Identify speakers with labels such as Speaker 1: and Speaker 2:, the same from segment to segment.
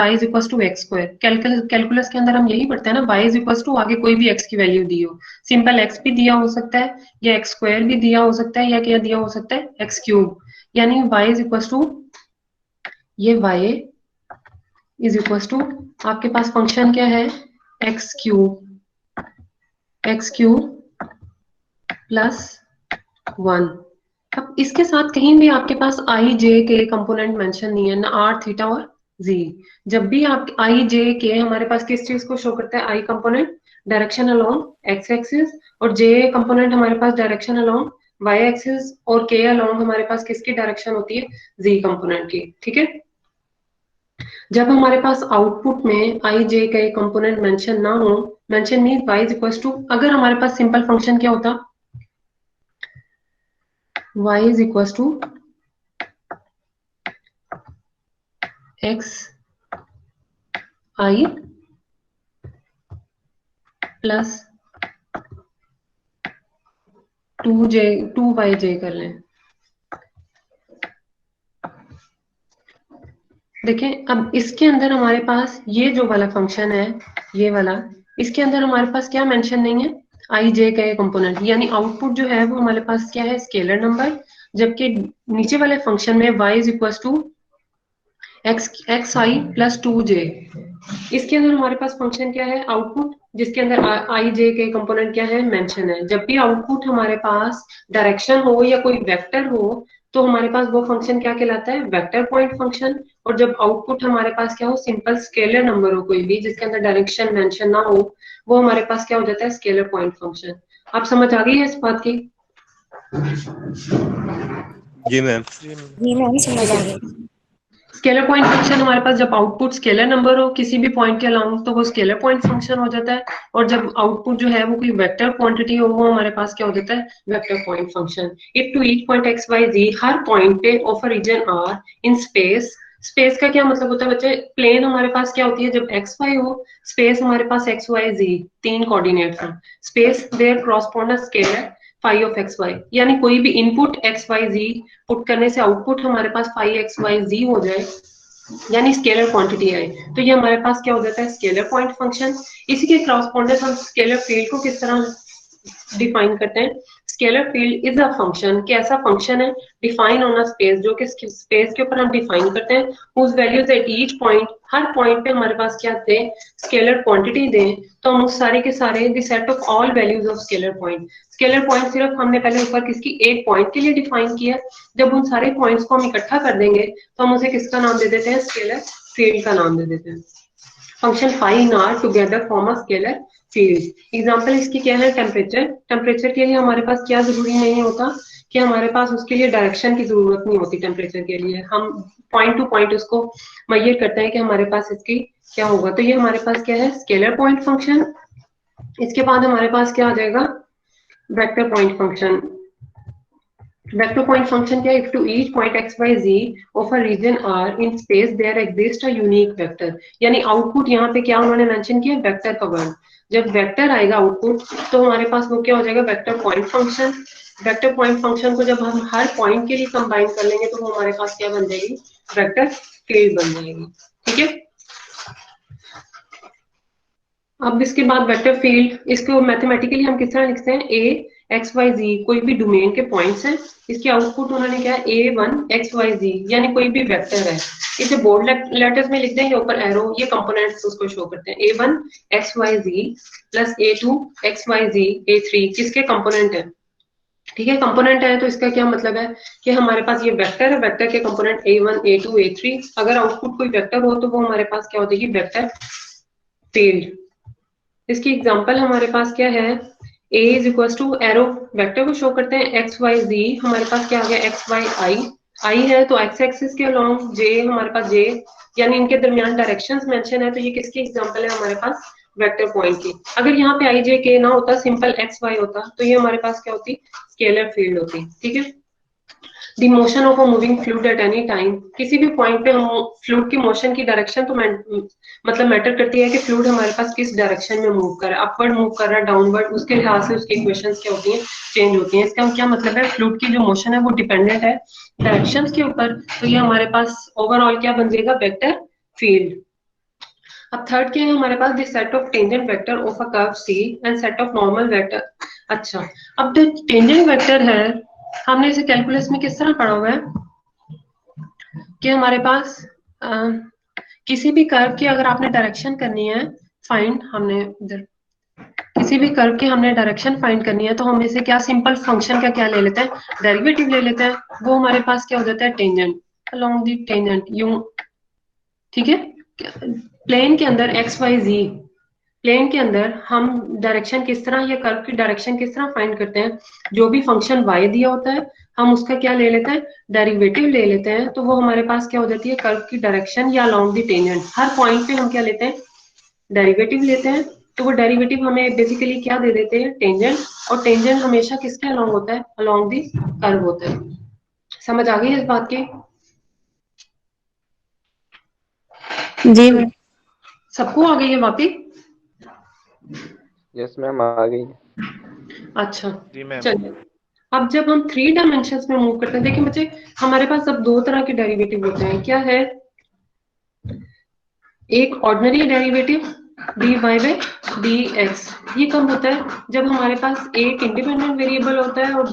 Speaker 1: y is equal to X square. Calculus के अंदर हम यही पढ़ते हैं ना, y इज इक्वल टू आगे कोई भी x की वैल्यू दी हो, सिंपल x भी दिया हो सकता है या x स्क्वायर भी दिया हो सकता है या क्या दिया हो सकता है x क्यूब, यानी y इज इक्वल टू ये y इज इक्वल टू आपके पास फंक्शन क्या है एक्स क्यूब प्लस 1। अब इसके साथ कहीं भी आपके पास आई जे के कंपोनेंट मेंशन नहीं है ना, आर थीटा और जी। जब भी आप आई जे के हमारे पास किस चीज को शो करता है, i component direction along x axis और जे कंपोनेंट हमारे पास डायरेक्शन अलोंग वाई एक्सिस और के अलोंग हमारे पास किसकी डायरेक्शन होती है, जी कंपोनेंट की। ठीक है, जब हमारे पास आउटपुट में आई जे का कंपोनेंट मेंशन ना हो, mention mean y is equal to, अगर हमारे पास सिंपल फंक्शन क्या होता, y is equal to X I plus 2y j कर लें। देखें अब इसके अंदर हमारे पास ये जो वाला फंक्शन है, ये वाला, इसके अंदर हमारे पास क्या मेंशन नहीं है, आई जे का कंपोनेंट, यानी आउटपुट जो है वो हमारे पास क्या है, स्केलर नंबर। जबकि नीचे वाले फंक्शन में y is equal to X I plus 2j, इसके अंदर हमारे पास फंक्शन क्या है, आउटपुट, जिसके अंदर आई जे के कंपोनेंट क्या है, मेंशन है। जब भी आउटपुट हमारे पास डायरेक्शन हो या कोई वेक्टर हो तो हमारे पास वो फंक्शन क्या कहलाता है, वेक्टर पॉइंट फंक्शन। और जब आउटपुट हमारे पास क्या हो, सिंपल स्केलर नंबर हो कोई भी जिसके अंदर डायरेक्शन मेंशन ना हो, वो हमारे पास क्या हो जाता है, स्केलर पॉइंट फंक्शन। आप समझ आ गई है इस बात की?
Speaker 2: जी मैम।
Speaker 3: जी मैम समझ
Speaker 1: ठीक
Speaker 3: आ
Speaker 1: है,
Speaker 3: गई।
Speaker 1: स्केलर पॉइंट फंक्शन हमारे पास जब आउटपुट स्केलर नंबर हो किसी भी पॉइंट के अलाउंग तो वो स्केलर पॉइंट फंक्शन हो जाता है, और जब आउटपुट जो है वो कोई वेक्टर क्वांटिटी हो वो हमारे पास क्या हो जाता है, vector point function. If to each point x Y z, हर पॉइंट पे of a region are in space, space का क्या मतलब होता है बच्चे, प्लेन हमारे पास क्या होती है जब एक्स वाई हो, स्पेस हमारे पास एक्स वाई जी तीन कोऑर्डिनेट्स हैं, space there correspond scalar phi of x Y, यानी कोई भी input X Y Z put करने से आउटपुट हमारे पास फाई एक्स वाई जी हो जाए, यानी स्केलर क्वांटिटी आए, तो ये हमारे पास क्या हो जाता है, स्केलर पॉइंट फंक्शन। इसी के कॉरस्पॉन्डेंस हम स्केलर फील्ड को किस तरह डिफाइन करते हैं, scalar field is a function, कि ऐसा फंक्शन है डिफाइन ऑन अ स्पेस, जो कि स्पेस के ऊपर हम डिफाइन करते हैं, उस values at each point, her point पे हमारे पास क्या दें, स्केलर क्वांटिटी दें, तो हम उस सारे के सारे the set of all values of scalar point. Scalar point सिर्फ हमने पहले ऊपर किसकी, एक पॉइंट के लिए डिफाइन किया, जब उन सारे पॉइंट्स को हम इकट्ठा कर देंगे तो हम उसे किसका नाम दे देते हैं, स्केलर फील्ड का नाम दे देते हैं। Function phi in R together form a scalar field. Example इसकी क्या है, टेम्परेचर। टेम्परेचर के लिए हमारे पास क्या जरूरी नहीं होता, कि हमारे पास उसके लिए डायरेक्शन की जरूरत नहीं होती, टेम्परेचर के लिए हम पॉइंट टू पॉइंट उसको मेजर करते हैं कि हमारे पास इसकी क्या होगा, तो ये हमारे पास क्या है, स्केलर पॉइंट फंक्शन। इसके बाद हमारे पास क्या आ जाएगा, vector point function. Vector point function क्या है, if to each point x Y Z of a region are in space there exist a unique vector, यानी आउटपुट यहाँ पे क्या उन्होंने मेंशन किया, वेक्टर का वर्ड। जब वेक्टर आएगा आउटपुट तो हमारे पास वो क्या हो जाएगा, vector point function. Vector point function को जब हम हर पॉइंट के लिए कंबाइन कर लेंगे तो वो हमारे पास क्या बन जाएगी, वेक्टर फील्ड बन जाएगी। ठीक है, अब इसके बाद वेक्टर फील्ड, इसको मैथमेटिकली हम किस तरह लिखते हैं, ए एक्स वाई जी कोई भी डोमेन के पॉइंट्स हैं, इसके आउटपुट उन्होंने क्या है, ए वन एक्स वाई जी, यानी कोई भी वेक्टर है, इसे बोल्ड लेटर्स में लिख देंगे, ऊपर एरो, ये कंपोनेंट्स उसको शो करते हैं, a one x Y z plus a two x Y z a three, किसके कंपोनेंट है, ठीक है, कंपोनेंट है तो इसका क्या मतलब है कि हमारे पास ये वेक्टर है, वेक्टर के component A one A two A three, अगर आउटपुट कोई वेक्टर हो तो वो हमारे पास क्या हो जाएगी, वेक्टर फील्ड। इसकी एग्जांपल हमारे पास क्या है, a is equal to arrow, vector को शो करते हैं एक्स वाई जी, हमारे पास क्या आ गया, एक्स वाई आई है तो एक्स एक्सिस के अलोंग जे, हमारे पास जे, यानी इनके दरमियान डायरेक्शंस मेंशन है, तो ये किसकी एग्जांपल है हमारे पास, वेक्टर पॉइंट की। अगर यहाँ पे आई जे के ना होता, सिंपल एक्स वाई होता, तो ये हमारे पास क्या होती, स्केलर फील्ड होती। ठीक है, the motion of a moving fluid at any time, किसी भी पॉइंट पे हम फ्लूइड की मोशन की डायरेक्शन तो मतलब मैटर करती है कि फ्लूइड हमारे पास किस डायरेक्शन में मूव कर रहा है, अपवर्ड मूव कर रहा है, डाउनवर्ड, उसके लिहाज से उसकी इक्वेशंस क्या होती हैं, चेंज होती हैं। इसका क्या मतलब है, फ्लूइड की जो मोशन है वो डिपेंडेंट है डायरेक्शंस के ऊपर, तो ये हमारे पास ओवरऑल क्या बन जाएगा, वेक्टर फील्ड। अब थर्ड क्या है हमारे पास, the set of tangent vector of a curve c and set of normal vector. अच्छा, अब जो टेंजेंट वेक्टर है, हमने इसे कैलकुलस में किस तरह पढ़ा हुआ है कि हमारे पास किसी भी कर्व की अगर आपने डायरेक्शन करनी है फाइंड, हमने इधर किसी भी कर्व की हमने डायरेक्शन फाइंड करनी है तो हम इसे क्या सिंपल फंक्शन का क्या ले लेते हैं, डेरिवेटिव ले लेते हैं। वो हमारे पास क्या हो जाता है, टेंजेंट अलोंग दी टेंजेंट यूं, ठीक है। प्लेन के अंदर एक्स वाई जी, प्लेन के अंदर हम डायरेक्शन किस तरह या कर्व की डायरेक्शन किस तरह फाइंड करते हैं, जो भी फंक्शन y दिया होता है हम उसका क्या ले लेते हैं, डेरिवेटिव ले लेते हैं। तो वो हमारे पास क्या हो जाती है, कर्व की डायरेक्शन या along the tangent, her point पे हम क्या लेते हैं, डेरिवेटिव लेते हैं। तो वो डेरिवेटिव हमें बेसिकली क्या दे देते हैं, टेंजेंट। और टेंजेंट हमेशा किसके अलोंग होता है, अलोंग दी कर्व होता है। समझ आ गई इस बात की?
Speaker 2: जी मैम।
Speaker 1: सबको आ गई है वापी?
Speaker 3: यस मैम, आ गई।
Speaker 1: अच्छा,
Speaker 4: जी मैम।
Speaker 1: चलिए। अब जब हम थ्री डायमेंशंस में मूव करते हैं, देखिए बच्चे हमारे पास अब दो तरह के डेरिवेटिव होते हैं, क्या है, एक ordinary derivative D Y by D X. ये कब होता है, जब हमारे पास एक इंडिपेंडेंट वेरिएबल होता है और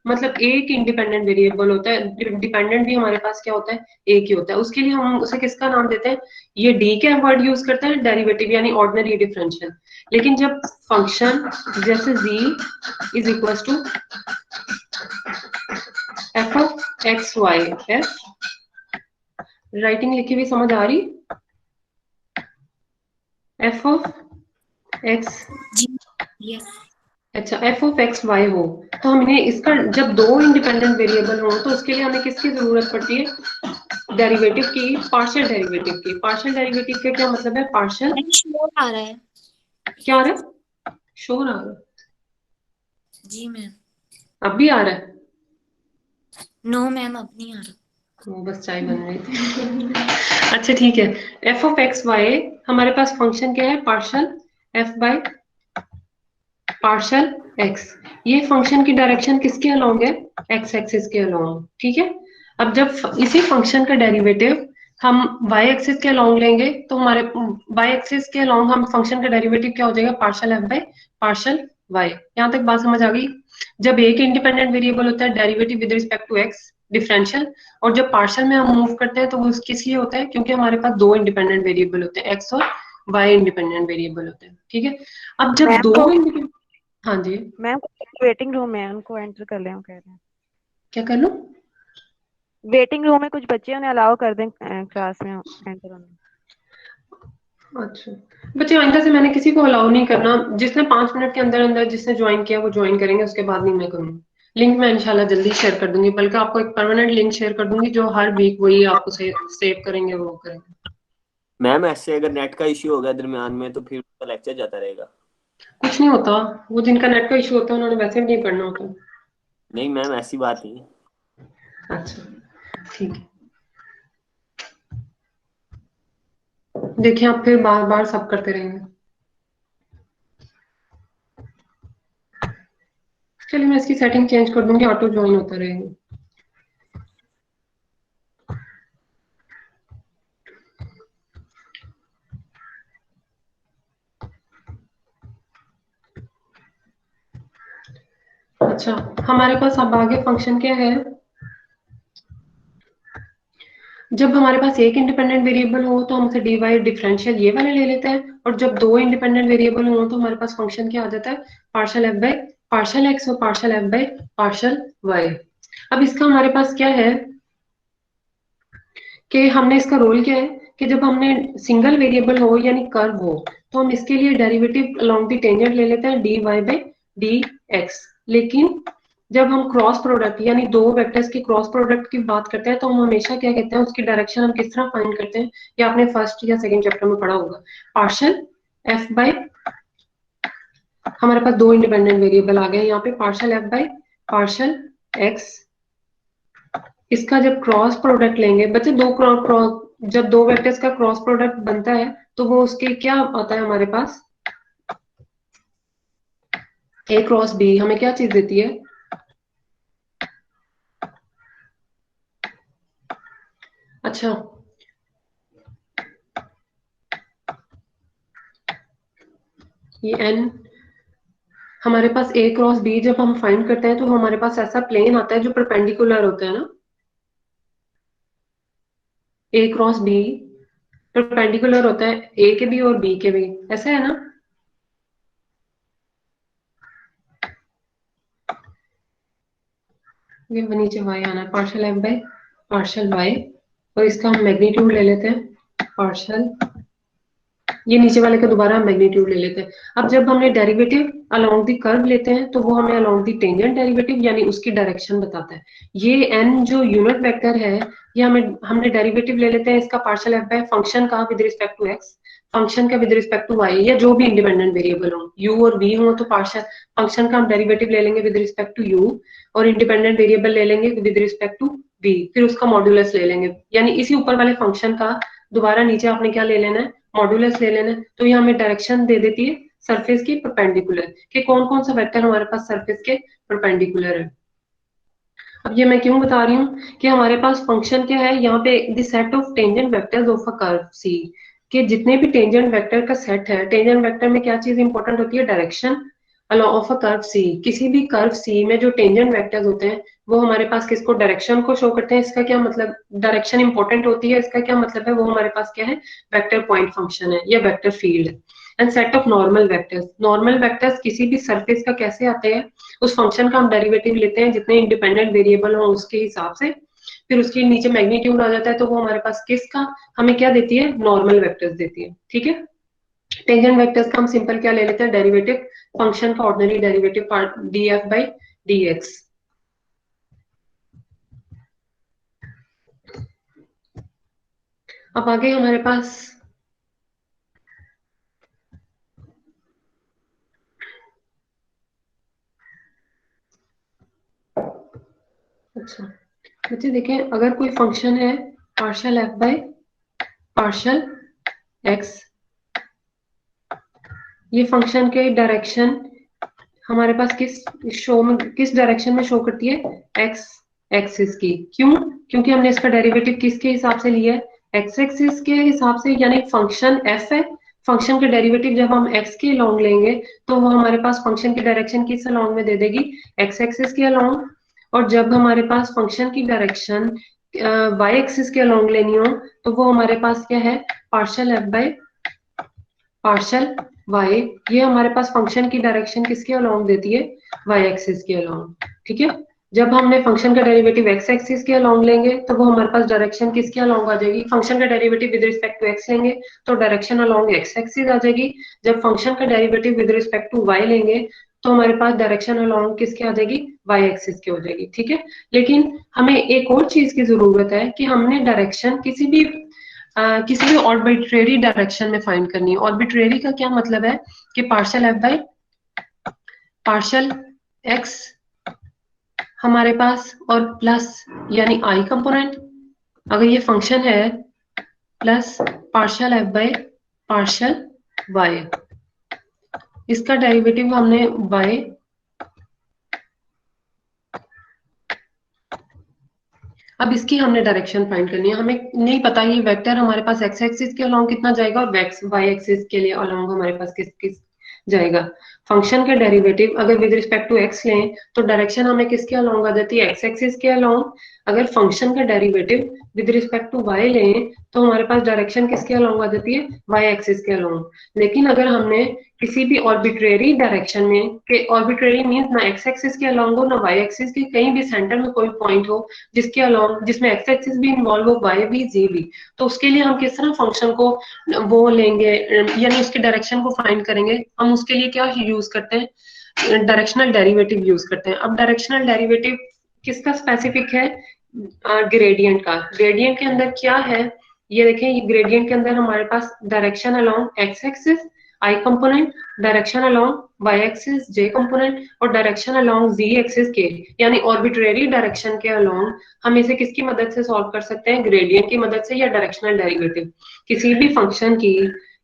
Speaker 1: मतलब एक इंडिपेंडेंट वेरिएबल होता है, डिपेंडेंट भी हमारे पास क्या होता है, एक ही होता है। उसके लिए हम उसे किसका नाम देते हैं, ये डी के वर्ड यूज करते हैं, डेरिवेटिव यानी ऑर्डिनरी डिफरेंशियल। लेकिन जब फंक्शन जैसे z is equal to F of x Y, F writing लिखी हुई समझ आ रही, एफ ऑफ एक्स,
Speaker 2: जी यस।
Speaker 1: अच्छा एफ ऑफ एक्स वाई हो, तो हमने इसका जब दो इंडिपेंडेंट वेरिएबल हो तो उसके लिए हमें किसकी जरूरत पड़ती है, डेरिवेटिव की, पार्शियल डेरिवेटिव की। पार्शियल डेरिवेटिव का क्या मतलब है, पार्शियल,
Speaker 2: शोर आ रहा है।
Speaker 1: क्या आ रहा है, शोर आ रहा है,
Speaker 2: जी मैम।
Speaker 1: अब भी आ रहा है?
Speaker 2: नो मैम, अब नहीं आ रहा।
Speaker 1: वो बस चाय बन रही थी। अच्छा ठीक है, एफ ऑफ एक्स वाई हमारे पास फंक्शन क्या है, partial F by partial x. ये फंक्शन की डायरेक्शन किसके अलोंग है, एक्स एक्सिस के अलोंग, ठीक है। अब जब इसी फंक्शन का डेरिवेटिव हम y एक्सिस के अलोंग लेंगे तो हमारे y एक्सिस के अलोंग हम फंक्शन का डेरिवेटिव क्या हो जाएगा, partial F by partial y। यहाँ तक बात समझ आ गई? जब एक इंडिपेंडेंट वेरिएबल होता है, derivative with respect to X differential, और जब पार्शियल में हम मूव करते हैं तो वो किस लिए होता है, क्योंकि हमारे पास दो इंडिपेंडेंट वेरिएबल होते हैं, एक्स और वाई इंडिपेंडेंट वेरिएबल होते हैं, ठीक है। अब जब
Speaker 5: मैम
Speaker 1: दो
Speaker 5: को
Speaker 1: इंडिपेंडेंट, हाँ जी,
Speaker 5: मैम वेटिंग रूम में है, उनको एंटर कर लें, वो कह रहे हैं।
Speaker 1: क्या कर लूं?
Speaker 5: वेटिंग रूम में कुछ बच्चे हैं, उन्हें अलाउ कर दें क्लास में एंटर होने।
Speaker 1: अच्छा बच्चे, आइंदा से मैंने किसी को अलाउ नहीं करना, जिसने 5 मिनट के अंदर अंदर जिसने ज्वाइन किया वो ज्वाइन करेंगे, उसके बाद नहीं मैं करूंगी। लिंक मैं इंशाल्लाह जल्दी शेयर कर दूंगी, बल्कि आपको एक परमानेंट लिंक शेयर कर दूंगी जो हर वीक वही आपको सेव करेंगे, वो करेंगे।
Speaker 6: मैम ऐसे अगर नेट का इश्यू हो गया दरमियान में तो फिर उसका लेक्चर जाता रहेगा।
Speaker 1: कुछ नहीं होता, वो जिनका नेट का इशू होता है उन्होंने वैसे भी नहीं पढ़ना होता।
Speaker 6: नहीं मैम, ऐसी बात नहीं है।
Speaker 1: अच्छा ठीक है, देखिए आप फिर बार बार सब करते रहेंगे। चलिए मैं इसकी सेटिंग चेंज कर दूंगी, ऑटो ज्वाइन होता रहेगा। अच्छा, हमारे पास अब आगे फंक्शन क्या है, जब हमारे पास एक इंडिपेंडेंट वेरिएबल हो तो हम उसे डी वाई डिफरेंशियल ये वाले ले लेते हैं, और जब दो इंडिपेंडेंट वेरिएबल हो तो हमारे पास फंक्शन क्या आ जाता है, partial F by partial x और partial F by partial y. अब इसका हमारे पास क्या है कि हमने इसका रोल क्या है कि जब हमने सिंगल वेरिएबल हो यानी कर्व हो तो हम इसके लिए डेरिवेटिव अलोंग द टेंजेंट ले लेते हैं D Y by D X. लेकिन जब हम क्रॉस प्रोडक्ट यानी दो वेक्टर्स के क्रॉस प्रोडक्ट की बात करते हैं तो हम हमेशा क्या कहते हैं, उसकी डायरेक्शन हम किस तरह फाइंड करते हैं, या आपने फर्स्ट या सेकंड चैप्टर में पढ़ा होगा, पार्शियल एफ बाई, हमारे पास दो इंडिपेंडेंट वेरिएबल आ गए यहाँ पे, partial F by partial x. इसका जब क्रॉस प्रोडक्ट लेंगे बच्चे, दो क्रॉस जब दो वेक्टर्स का क्रॉस प्रोडक्ट बनता है तो वो उसके क्या आता है हमारे पास, ए क्रॉस बी हमें क्या चीज देती है, अच्छा ये n हमारे पास a क्रॉस b जब हम फाइंड करते हैं तो हमारे पास ऐसा प्लेन आता है जो परपेंडिकुलर होता है ना, a क्रॉस b परपेंडिकुलर होता है a के भी और b के भी, ऐसा है ना। ये नीचे y आना है, partial f by partial y, और इसका हम मैग्नीट्यूड ले लेते हैं पार्शियल, ये नीचे वाले का दोबारा हम मैग्नीट्यूड ले लेते हैं। अब जब हमने डेरिवेटिव अलोंग द कर्व लेते हैं तो वो हमें अलोंग द टेंजेंट डेरिवेटिव यानी उसकी डायरेक्शन बताता है। ये n जो यूनिट वेक्टर है, ये हमने डेरिवेटिव ले लेते हैं इसका पार्शियल f बाय फंक्शन का विद रिस्पेक्ट टू x, फंक्शन का विद रिस्पेक्ट टू y, या जो भी इंडिपेंडेंट वेरिएबल हो u और v हो, तो पार्शियल फंक्शन का हम डेरिवेटिव ले लेंगे विद रिस्पेक्ट टू u, और इंडिपेंडेंट वेरिएबल ले लेंगे विद रिस्पेक्ट टू v, फिर उसका मॉड्यूलस ले लेंगे, यानी इसी ऊपर वाले फंक्शन का दोबारा नीचे आपने क्या ले लेना है, मॉड्यूलस ले लेना है। तो ये हमें डायरेक्शन दे देती है सरफेस की परपेंडिकुलर, कि कौन कौन सा वेक्टर हमारे पास सरफेस के परपेंडिकुलर है। अब ये मैं क्यों बता रही हूँ कि हमारे पास फंक्शन क्या है यहाँ पे, the set of tangent vectors of a curve c, कि जितने भी टेंजेंट वेक्टर का सेट है, टेंजेंट वेक्टर में क्या चीज इंपॉर्टेंट होती है, direction along of a curve c. किसी भी कर्व सी में जो टेंजेंट वेक्टर्स होते हैं वो हमारे पास किसको, डायरेक्शन को शो करते हैं। इसका क्या मतलब, डायरेक्शन इंपॉर्टेंट होती है, इसका क्या मतलब है, वो हमारे पास क्या है, वेक्टर पॉइंट फंक्शन है या वेक्टर फील्ड है। And set of normal vectors, normal vectors किसी भी सरफेस का कैसे आते हैं, उस फंक्शन का हम डेरिवेटिव लेते हैं जितने इंडिपेंडेंट वेरिएबल हो उसके हिसाब से, फिर उसके नीचे मैग्नीट्यूड आ जाता है, तो वो हमारे पास किसका, हमें क्या देती है, नॉर्मल वेक्टर्स देती है। ठीक है, टेंजेंट वेक्टर्स का हम सिंपल क्या ले लेते हैं, डेरिवेटिव फंक्शन का ordinary derivative df by dx। अब आगे हमारे पास अच्छा बच्चे देखें, अगर कोई फंक्शन है partial f by partial x, ये फंक्शन के डायरेक्शन हमारे पास किस डायरेक्शन में शो करती है, एक्स एक्सिस की। क्यों, क्योंकि हमने इसका डेरिवेटिव किसके हिसाब से लिया है, एक्स एक्सिस के हिसाब से, यानी फंक्शन एफ है, फंक्शन के डेरिवेटिव जब हम एक्स के अलोंग लेंगे तो वो हमारे पास फंक्शन की डायरेक्शन किस अलोंग में दे देगी, एक्स एक्सिस के अलोंग। और जब हमारे पास फंक्शन की डायरेक्शन वाई एक्सिस के अलोंग लेनी हो तो वो हमारे पास क्या है, partial F by partial Y, ये हमारे पास फंक्शन की डायरेक्शन किसके अलोंग देती है, वाई एक्सिस के अलोंग। ठीक है, जब हमने फंक्शन का डेरिवेटिव एक्स एक्सिस के अलोंग लेंगे तो वो हमारे पास डायरेक्शन किसके अलोंग आ जाएगी, फंक्शन का derivative with respect to X लेंगे तो डायरेक्शन अलोंग एक्स एक्सिस आ जाएगी। जब फंक्शन का derivative with respect to Y लेंगे तो हमारे पास डायरेक्शन अलोंग किसके आ जाएगी, वाई एक्सिस की हो जाएगी। ठीक है, लेकिन हमें एक और चीज की जरूरत है कि हमने डायरेक्शन किसी भी ऑर्बिट्रेरी डायरेक्शन में फाइंड करनी है। ऑर्बिट्रेरी का क्या मतलब है कि partial F by partial x हमारे पास, और प्लस यानी आई कंपोनेंट, अगर ये फंक्शन है, plus partial F by partial Y, इसका डेरिवेटिव हमने वाई, अब इसकी हमने डायरेक्शन फाइंड करनी है। हमें नहीं पता ये वेक्टर हमारे पास एक्स एक्सिस के अलोंग कितना जाएगा और वाई एक्सिस के लिए अलोंग हमारे पास किस किस जाएगा। फंक्शन के डेरिवेटिव अगर विद रिस्पेक्ट टू एक्स लें तो डायरेक्शन हमें किसके अलोंग आ जाती है, एक्स एक्सिस के अलोंग। अगर फंक्शन का derivative with respect to Y लें तो हमारे पास डायरेक्शन किसके अलोंग आ जाती है, वाई एक्सिस के अलोंग। लेकिन अगर हमने किसी भी ऑर्बिट्रेरी डायरेक्शन में, के ऑर्बिट्रेरी मींस ना एक्स एक्सिस के अलोंग हो ना वाई एक्सिस के, कहीं भी सेंटर में कोई पॉइंट हो जिसके अलोंग, जिसमें एक्स एक्सिस भी इन्वॉल्व हो, वाई भी, जी भी, तो उसके लिए हम किस तरह फंक्शन को वो लेंगे, यानी उसके डायरेक्शन को फाइंड करेंगे। हम उसके लिए क्या यूज करते हैं, डायरेक्शनल डेरिवेटिव यूज करते हैं। अब डायरेक्शनल डेरिवेटिव किसका स्पेसिफिक है, ग्रेडियंट का। ग्रेडियंट के अंदर क्या है, ये देखें, ये ग्रेडियंट के अंदर हमारे पास direction along x axis i component, direction along y axis j component, और direction along z axis k, यानी ऑर्बिट्रेरी डायरेक्शन के अलोंग हम इसे किसकी मदद से सॉल्व कर सकते हैं, ग्रेडियंट की मदद से या डायरेक्शनल डेरिवेटिव। किसी भी फंक्शन की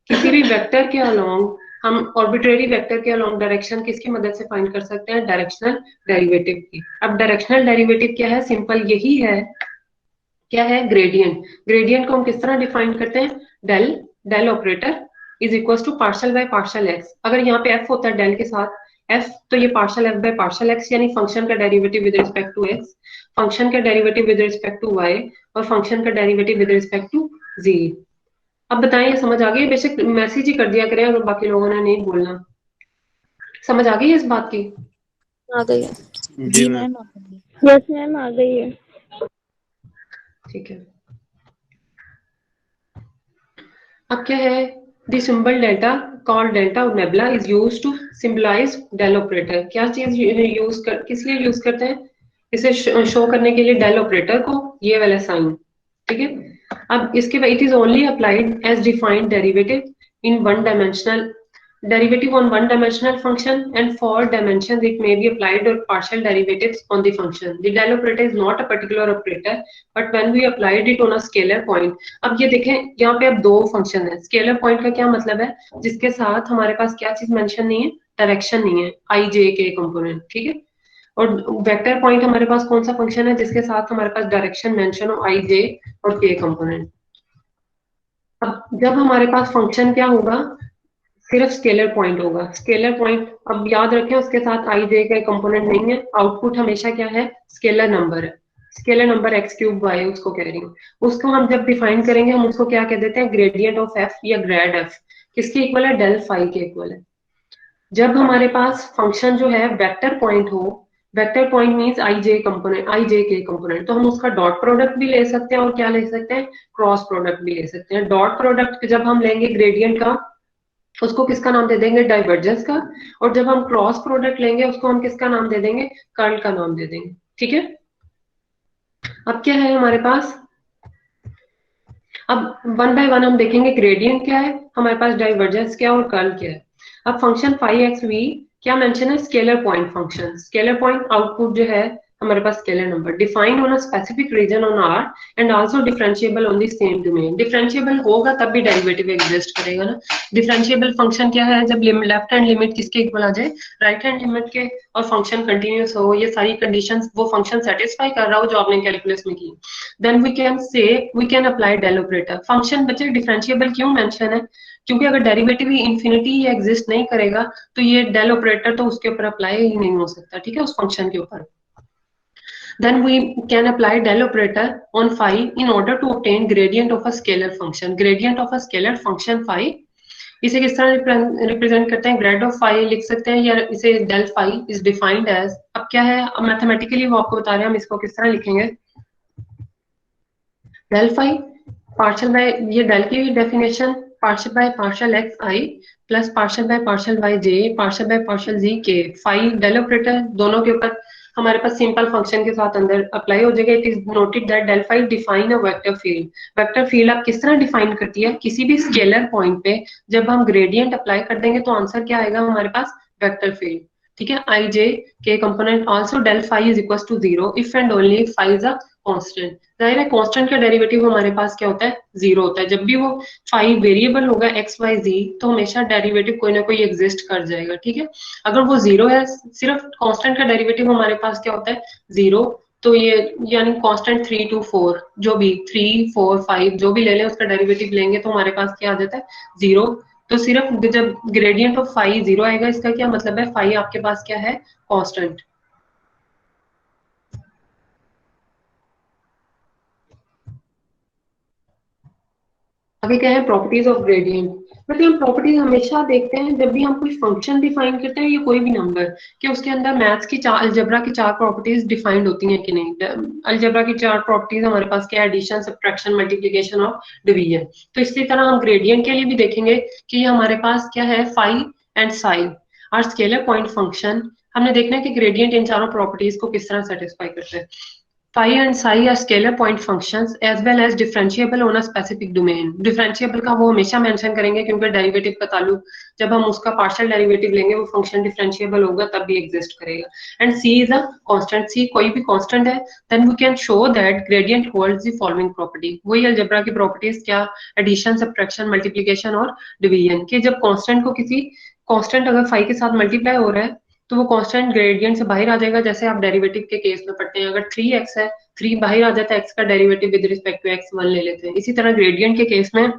Speaker 1: किसी भी वेक्टर के अलोंग हम ऑर्बिट्रेरी वेक्टर के अलोंग डायरेक्शन किसकी मदद से फाइंड कर सकते हैं, डायरेक्शनल डेरिवेटिव की। अब डायरेक्शनल डेरिवेटिव क्या है, सिंपल यही है, क्या है, ग्रेडियंट। ग्रेडियंट को हम किस तरह डिफाइन करते हैं, del del operator is equal to partial by partial x. अगर यहाँ पे एफ होता है डेल के साथ एफ, तो ये partial f by partial x, यानी फंक्शन का derivative with respect to x, function का derivative with respect to y, और फंक्शन का derivative with respect to z. अब बताएं ये समझ आ गई? बेशक मैसेज ही कर दिया करें अगर बाकी लोगों ने नहीं बोलना। समझ आ गई है इस बात की?
Speaker 2: आ गई है।
Speaker 6: जी
Speaker 2: मैम आ गई है।
Speaker 5: यस मैम, आ गई है।
Speaker 1: ठीक है। अब क्या है, the symbol delta called delta और nabla is used to symbolise del operator. क्या चीज किस लिए यूज करते हैं? इसे शो करने के लिए डेल ऑपरेटर को, ये वाला साइन। ठीक है। अब इसके बाद it is only applied as defined derivative in one dimensional derivative on one dimensional function, and for dimensions it may be applied or partial derivatives on the function. The del operator is not a particular operator, but when we applied it on a scalar point, अब ये देखें यहाँ पे अब दो function है। Scalar point का क्या मतलब है? जिसके साथ हमारे पास क्या चीज मेंशन नहीं है? डायरेक्शन नहीं है, आई जे के कंपोनेंट। ठीक है। और वेक्टर पॉइंट हमारे पास कौन सा फंक्शन है जिसके साथ हमारे पास डायरेक्शन मेंशन हो, आई जे और के कंपोनेंट। अब जब हमारे पास फंक्शन क्या होगा? सिर्फ स्केलर पॉइंट होगा। स्केलर पॉइंट, अब याद रखें उसके साथ आई जे का कंपोनेंट नहीं है। आउटपुट हमेशा क्या है? स्केलर नंबर है। Scalar number X cube Y उसको कह रही हूँ। उसको हम जब डिफाइन करेंगे हम उसको क्या कह देते हैं? ग्रेडियंट ऑफ एफ या ग्रेड एफ। किसके इक्वल है? डेल फाई के इक्वल है। जब हमारे पास फंक्शन जो है वेक्टर पॉइंट हो, vector point means i j component, i j k component, तो हम उसका डॉट प्रोडक्ट भी ले सकते हैं और क्या ले सकते हैं? क्रॉस प्रोडक्ट भी ले सकते हैं। डॉट प्रोडक्ट जब हम लेंगे ग्रेडियंट का, उसको किसका नाम दे देंगे? डाइवर्जेंस का। और जब हम क्रॉस प्रोडक्ट लेंगे उसको हम किसका नाम दे देंगे? कर्ल का नाम दे देंगे। ठीक है। अब क्या है हमारे पास? अब वन बाय वन हम देखेंगे ग्रेडियंट क्या है हमारे पास, डाइवर्जेंस क्या है और कर्ल क्या है। अब फंक्शन फाई एक्स वी क्या मेंशन है? Scalar point function. Scalar point output जो है हमारे पास scalar number, defined on a specific region on r and also differentiable on the same domain. Differentiable होगा तब भी डेरिवेटिव एग्जिस्ट करेगा ना। डिफरेंशिएबल फंक्शन क्या है? जब लेफ्ट हैंड लिमिट किसके इक्वल आ जाए? राइट हैंड लिमिट के, और फंक्शन कंटिन्यूस हो, ये सारी कंडीशंस वो फंक्शन सेटिस्फाई कर रहा हो जो आपने कैलकुलस में की, then we can say we can apply del operator. Function बच्चे डिफरेंशिएबल क्यों मेंशन है? क्योंकि अगर डेरिवेटिव ही इंफिनिटी ही एग्जिस्ट नहीं करेगा तो ये डेल ऑपरेटर तो उसके ऊपर अप्लाई ही नहीं हो सकता। ठीक है, उस फंक्शन के ऊपर। Then we can apply del operator on phi in order to obtain gradient of a scalar function. Gradient of a scalar function phi, इसे किस तरह रिप्रेजेंट करते हैं? ग्रेड ऑफ फाई लिख सकते हैं, या इसे del phi is defined as. अब क्या है, अब मैथमेटिकली वो आपको बता रहे हैं हम इसको किस तरह लिखेंगे। डेल फाई पार्शियल बाय, ये डेल की definition, partial by partial x I plus partial by partial y j partial by partial z k. Phi del operator दोनों के ऊपर हमारे पास सिंपल फंक्शन के साथ अंदर अप्लाई हो जाएगा। It is noted that del phi define a vector field. Vector field आप किस तरह डिफाइन करती है? किसी भी स्केलर पॉइंट पे जब हम ग्रेडियंट अप्लाई कर देंगे तो आंसर क्या आएगा हमारे पास? Vector field. ठीक है, i j k component also del phi is equal to 0 if and only if phi is a constant. जाहिर है कांस्टेंट का डेरिवेटिव हमारे पास क्या होता है? 0 होता है। जब भी वो फाई वेरिएबल होगा एक्स वाई जी तो हमेशा डेरिवेटिव कोई ना कोई एग्जिस्ट कर जाएगा। ठीक है, अगर वो 0 है, सिर्फ कांस्टेंट का डेरिवेटिव हमारे पास क्या होता है? 0। तो ये यानी कांस्टेंट 3 to 4 जो भी 3 4 5 जो भी ले लें उसका डेरिवेटिव लेंगे तो हमारे पास क्या आ जाता है? 0। तो सिर्फ जब ग्रेडियंट ऑफ फाई 0 आएगा इसका क्या मतलब है? फाई आपके पास क्या है? कांस्टेंट। आगे क्या है? Properties of gradient. मतलब हम प्रॉपर्टीज हमेशा देखते हैं जब भी हम कोई फंक्शन डिफाइन करते हैं या कोई भी नंबर, कि उसके अंदर मैथ्स की चार, अलजेब्रा की चार प्रॉपर्टीज डिफाइंड होती हैं कि नहीं। अलजेब्रा की चार प्रॉपर्टीज हमारे पास क्या? एडिशन, सब्ट्रैक्शन, मल्टीप्लिकेशन और डिवीजन। तो इसी तरह हम ग्रेडियंट के लिए भी देखेंगे कि ये हमारे पास क्या है? फाई एंड साई और स्केलर पॉइंट फंक्शन। हमने देखना है कि ग्रेडियंट इन चारों प्रॉपर्टीज को किस तरह सेटिस्फाई करते हैं। Phi and psi are scalar point functions as well as differentiable on a specific domain. Differentiable का वो हमेशा मेंशन करेंगे क्योंकि डेरिवेटिव का ताल्लुक, जब हम उसका पार्शियल डेरिवेटिव लेंगे वो फंक्शन डिफरेंशिएबल होगा तब भी एग्जिस्ट करेगा। And c is a constant. c कोई भी कांस्टेंट है, then we can show that gradient holds the following property. वही अलजेब्रा की प्रॉपर्टीज क्या? एडिशन, सब्ट्रैक्शन, मल्टीप्लिकेशन और डिवीजन। के जब कांस्टेंट को किसी कांस्टेंट अगर फाई के साथ मल्टीप्लाई हो रहा है तो वो कांस्टेंट ग्रेडियंट से बाहर आ जाएगा। जैसे आप डेरिवेटिव के केस में पढ़ते हैं, अगर 3x है, 3 बाहर आ जाता है, x का derivative with respect to x 1 ले लेते हैं। इसी तरह ग्रेडियंट के केस में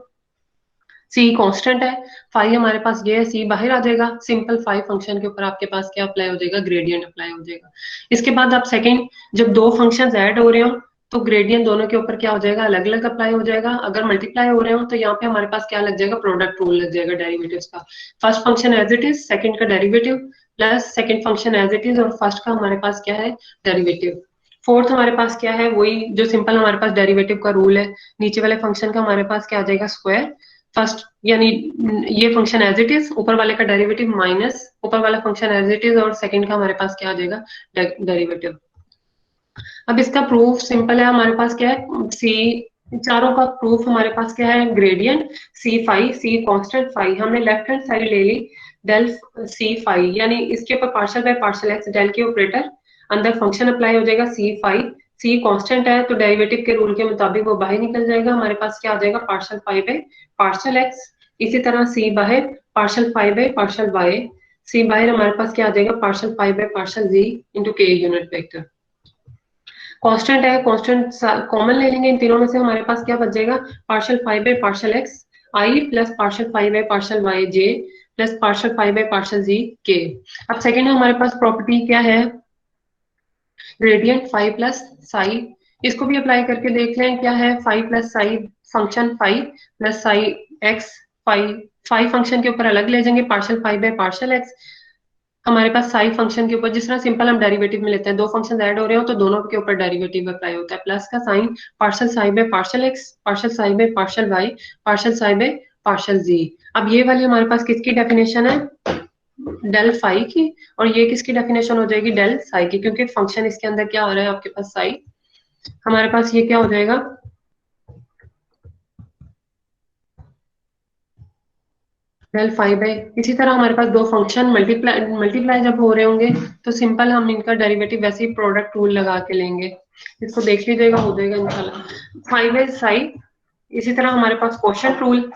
Speaker 1: सी कांस्टेंट है, फाई हमारे पास ये है, सी बाहर आ जाएगा। सिंपल फाई फंक्शन के ऊपर आपके पास क्या अप्लाई हो जाएगा, ग्रेडियंट अप्लाई हो जाएगा। इसके बाद आप सेकंड, जब दो फंक्शंस ऐड हो रहे हो तो ग्रेडियंट दोनों के ऊपर क्या हो जाएगा, अलग अलग अप्लाई हो जाएगा। अगर मल्टीप्लाई हो रहे हो तो यहाँ पे हमारे पास क्या लग जाएगा, प्रोडक्ट रूल लग जाएगा डेरिवेटिव्स का। First function as it is, second का derivative plus second function as it is, और फर्स्ट का हमारे पास क्या है, डेरिवेटिव। फोर्थ हमारे पास क्या है, वही जो सिंपल हमारे पास डेरिवेटिव का रूल है। नीचे वाले फंक्शन का हमारे पास क्या आ जाएगा, स्क्वायर। फर्स्ट यानी ये फंक्शन एज इट इज, ऊपर वाले का डेरिवेटिव माइनस ऊपर वाला फंक्शन एज इट इज, और सेकंड का हमारे पास क्या आ जाएगा, डेरिवेटिव। अब इसका प्रूफ सिंपल है, हमारे पास क्या है, सी, चारों का प्रूफ हमारे पास क्या है, gradient c phi, c constant phi. हमने लेफ्ट हैंड साइड ले ली, डेल सी फाई, यानी इसके ऊपर partial by partial x, del के ऑपरेटर, अंदर फंक्शन अप्लाई हो जाएगा सी फाई। सी कांस्टेंट है तो डेरिवेटिव के रूल के मुताबिक वो बाहर निकल जाएगा, हमारे पास क्या आ जाएगा, partial phi by partial x. इसी तरह सी बाहर, partial phi by partial y. C बाहर हमारे पास क्या आ जाएगा, partial phi by partial z into k unit vector. Constant है, कांस्टेंट कॉमन ले लेंगे इन तीनों में से, हमारे पास क्या बच जाएगा, partial phi by partial x I plus partial phi by partial y j plus partial phi by partial z k. अब सेकंड है हमारे पास प्रॉपर्टी क्या है, ग्रेडियंट फाइव प्लस साई। इसको भी अप्लाई करके देख लें, क्या है, five plus psi function five plus psi x. Five five function के ऊपर अलग ले जाएंगे, partial phi by partial x. हमारे पास साई फंक्शन के ऊपर जिस तरह सिंपल हम डेरिवेटिव में लेते हैं, दो फंक्शन ऐड हो रहे हो तो दोनों के ऊपर डेरिवेटिव अप्लाई होता है, प्लस का sign, partial psi by partial x, partial psi by partial y, partial psi by partial z. अब ये वाली हमारे पास किसकी डेफिनेशन है, डेल फाई की, और ये किसकी डेफिनेशन हो जाएगी, डेल साई की, क्योंकि फंक्शन इसके अंदर क्या आ रहा है आपके पास, साई। हमारे पास ये क्या हो जाएगा, डेल फाइव बाई, इसी तरह हमारे पास दो फंक्शन मल्टीप्लाई मल्टीप्लाई जब हो रहे होंगे तो सिंपल हम इनका डेरिवेटिव वैसे ही प्रोडक्ट रूल लगा के लेंगे। इसको देख लीजिएगा, हो जाएगा इंशाल्लाह। फाइव बाई साई, इसी तरह हमारे पास क्वोशंट रूल।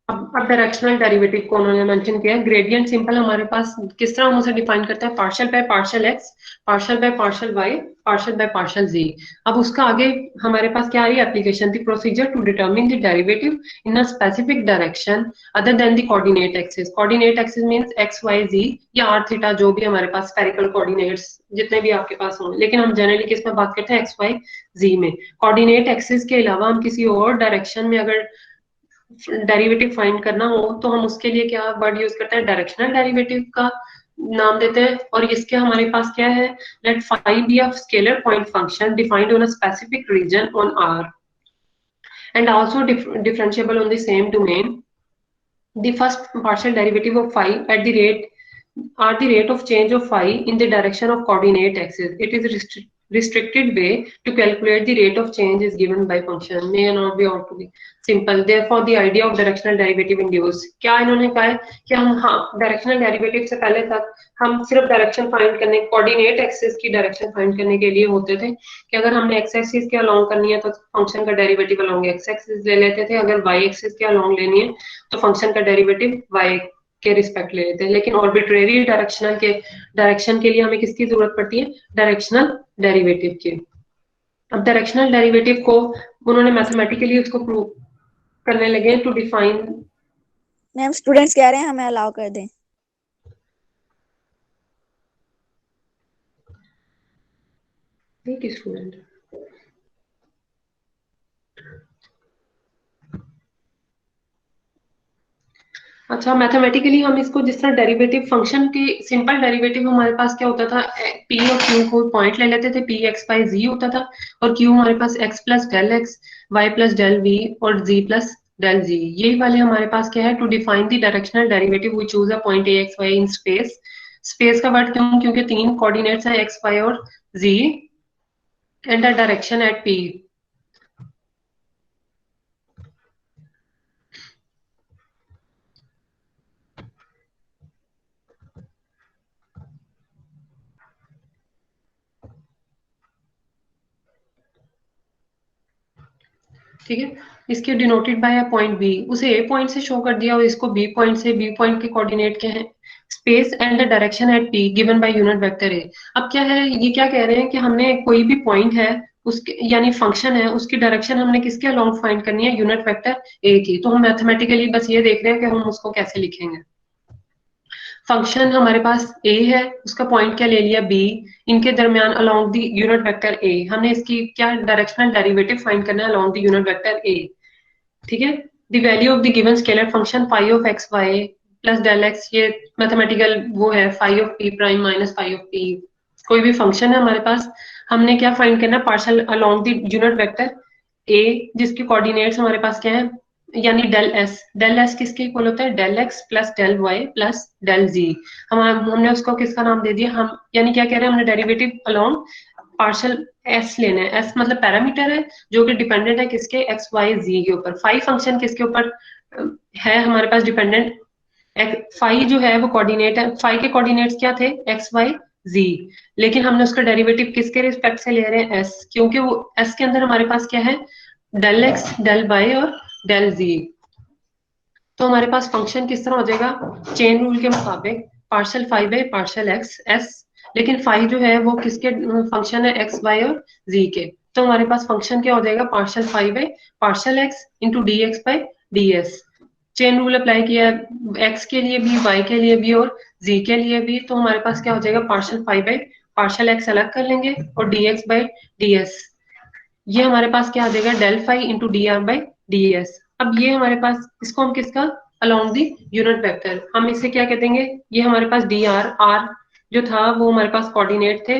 Speaker 1: अब डायरेक्शनल डेरिवेटिव को उन्होंने मेंशन किया है, ग्रेडियंट सिंपल हमारे पास किस तरह हम उसे डिफाइन करते हैं, partial by partial x, partial by partial y, partial by partial z. अब उसका आगे हमारे पास क्या आ रही है, application, the procedure to determine the derivative in a specific direction other than the coordinate axis. Coordinate axis means x Y z या आर थीटा, जो भी हमारे पास स्फेरिकल कोऑर्डिनेट्स जितने भी आपके पास हों, लेकिन हम जनरली किस में बात करते हैं, एक्स वाई जी में। कोऑर्डिनेट एक्सिस के अलावा हम किसी और डायरेक्शन में अगर डेरिवेटिव फाइंड करना हो तो हम उसके लिए क्या वर्ड यूज करते हैं, डायरेक्शनल डेरिवेटिव का नाम देते हैं। और इसके हमारे पास क्या है, let phi be a scalar point function defined on a specific region on R and also differentiable on the same domain. The first partial derivative of phi at the rate are the rate of change of phi in the direction of coordinate axis. It is a restricted way to calculate the rate of change is given by function may not be ought to be simple. Therefore the idea of directional derivative induce, क्या इन्होंने कहा है कि हम, हाँ, directional derivative से पहले तक हम सिर्फ डायरेक्शन फाइंड करने, कोऑर्डिनेट एक्सिस की डायरेक्शन फाइंड करने के लिए होते थे कि अगर हमने एक्स एक्सिस के अलोंग करनी है तो फंक्शन का डेरिवेटिव अलोंग एक्स एक्सिस ले लेते थे, अगर वाई एक्सिस के अलोंग लेनी है तो फंक्शन का डेरिवेटिव वाई के रिस्पेक्ट ले लेते हैं। लेकिन ऑर्बिट्रेरी डायरेक्शन के लिए हमें किसकी जरूरत पड़ती है, डायरेक्शनल डेरिवेटिव की। अब डायरेक्शनल डेरिवेटिव को उन्होंने मैथमेटिकली उसको प्रूव करने लगे टू डिफाइन।
Speaker 2: मैम स्टूडेंट्स कह रहे हैं हमें अलाउ कर दें।
Speaker 1: ठीक है स्टूडेंट, अच्छा, मैथमेटिकली हम इसको जिस तरह डेरिवेटिव फंक्शन की सिंपल डेरिवेटिव हमारे पास क्या होता था, पी और क्यू को पॉइंट ले लेते थे, पी एक्स बाई जी होता था, और क्यू हमारे पास x plus del x, y plus del v और जी प्लस डेल जी। यही वाले हमारे पास क्या है, to define the directional derivative we choose a point a x y in space. Space का वर्ड क्यों, क्योंकि तीन कोऑर्डिनेट्स हैं एक्स वाई और z and the direction at p. ठीक है, इसके denoted by a point b, उसे ए पॉइंट से शो कर दिया और इसको बी पॉइंट से, बी पॉइंट के कोऑर्डिनेट क्या है, space and the direction at p given by unit vector ए। अब क्या है, ये क्या कह रहे हैं कि हमने कोई भी पॉइंट है उसके यानी फंक्शन है उसकी डायरेक्शन हमने किसके अलोंग फाइंड करनी है, यूनिट वेक्टर ए की। तो हम मैथमेटिकली बस ये देख रहे हैं कि हम उसको कैसे लिखेंगे। फंक्शन हमारे पास ए है, उसका पॉइंट क्या ले लिया बी, इनके दरमियान along the unit vector a हमने इसकी क्या डायरेक्शनल डेरिवेटिव फाइंड करना है along the unit vector a. ठीक है, the value of the given scalar function phi of x y plus del x, ये मैथमेटिकल वो है phi of p prime minus phi of p. कोई भी function है हमारे पास, हमने क्या फाइंड करना है, partial along the unit vector ए जिसके कोऑर्डिनेट्स हमारे पास क्या है, यानी डेल एस किसके इक्वल होता है, del x plus del y plus del z. हमने उसको किसका नाम दे दिया, हम यानी क्या कह रहे हैं, हमने डेरिवेटिव अलोंग पार्शियल एस लेना है। एस मतलब पैरामीटर है जो कि डिपेंडेंट है किसके, एक्स वाई जी के ऊपर। फाई फंक्शन किसके ऊपर है हमारे पास डिपेंडेंट, फाई जो है वो कोऑर्डिनेट है, फाई के कोऑर्डिनेट्स क्या थे, एक्स वाई जी, लेकिन हमने उसका डेरिवेटिव किसके रिस्पेक्ट से ले रहे हैं, एस, क्योंकि वो एस के अंदर हमारे पास क्या है, डेल एक्स डेल वाई और डेल जी। तो हमारे पास फंक्शन किस तरह हो जाएगा, चेन रूल के मुताबिक partial phi by partial x s, लेकिन फाई जो है वो किसके फंक्शन है, एक्स वाई और जी के। तो हमारे पास फंक्शन क्या हो जाएगा, partial phi by partial x into d x by d s. Chain rule apply किया एक्स के लिए भी, वाई के लिए भी और जी के लिए भी। तो हमारे पास क्या हो जाएगा, partial phi by partial x अलग कर लेंगे और d x by d s, ये हमारे पास क्या आ जाएगा, del phi into d r by d s. अब ये हमारे पास, इसको हम किसका, अलोंग दी यूनिट वेक्टर, हम इसे क्या कह देंगे, ये हमारे पास डी आर, आर जो था वो हमारे पास कोऑर्डिनेट थे